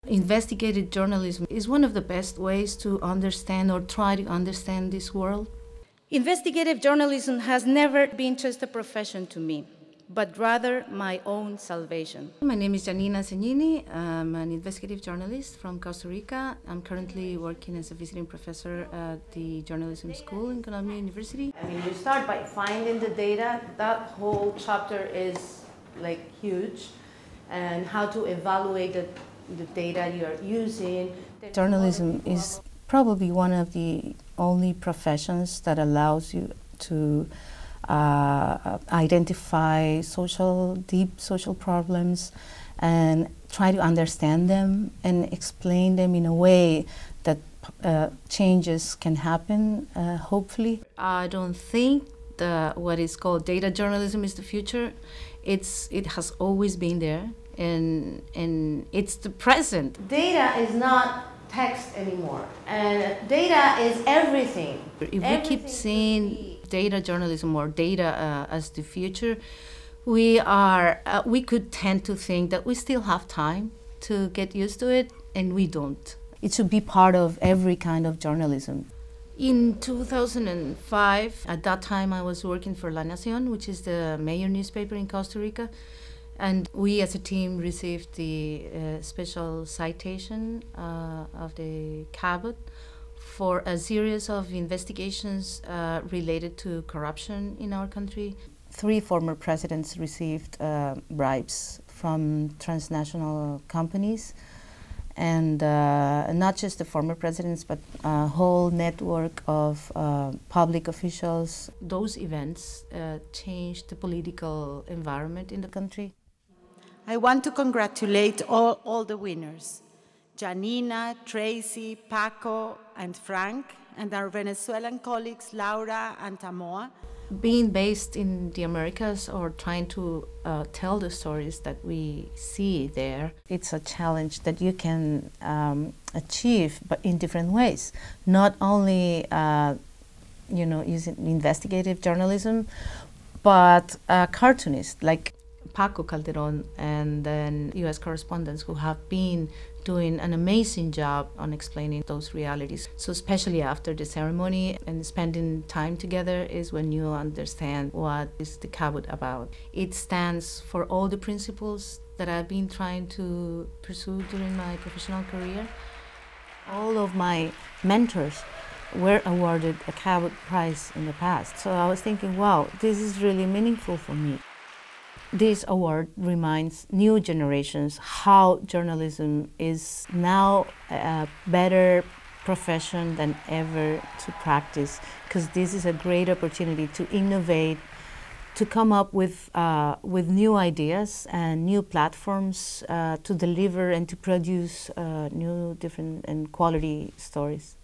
Investigative journalism is one of the best ways to understand or try to understand this world. Investigative journalism has never been just a profession to me, but rather my own salvation. My name is Giannina Segnini. I'm an investigative journalist from Costa Rica. I'm currently working as a visiting professor at the journalism school in Columbia University. I mean, you start by finding the data. That whole chapter is like huge, and how to evaluate the data you're using. Journalism is probably one of the only professions that allows you to identify deep social problems and try to understand them and explain them in a way that changes can happen, hopefully. I don't think what is called data journalism is the future. It has always been there, and it's the present. Data is not text anymore, and data is everything. If we keep seeing data journalism or data as the future, we could tend to think that we still have time to get used to it, and we don't. It should be part of every kind of journalism. In 2005, at that time I was working for La Nación, which is the major newspaper in Costa Rica, and we as a team received the special citation of the Cabot for a series of investigations related to corruption in our country. 3 former presidents received bribes from transnational companies, and not just the former presidents, but a whole network of public officials. Those events changed the political environment in the country. I want to congratulate all the winners, Giannina, Tracy, Paco, and Frank, and our Venezuelan colleagues Laura and Tamoa. Being based in the Americas or trying to tell the stories that we see there, it's a challenge that you can achieve, but in different ways. Not only using investigative journalism, but cartoonists like Paco Calderon and then U.S. correspondents who have been doing an amazing job on explaining those realities. So especially after the ceremony and spending time together is when you understand what is the Cabot about. It stands for all the principles that I've been trying to pursue during my professional career. All of my mentors were awarded a Cabot Prize in the past. So I was thinking, wow, this is really meaningful for me. This award reminds new generations how journalism is now a better profession than ever to practice, because this is a great opportunity to innovate, to come up with new ideas and new platforms to deliver and to produce new, different and quality stories.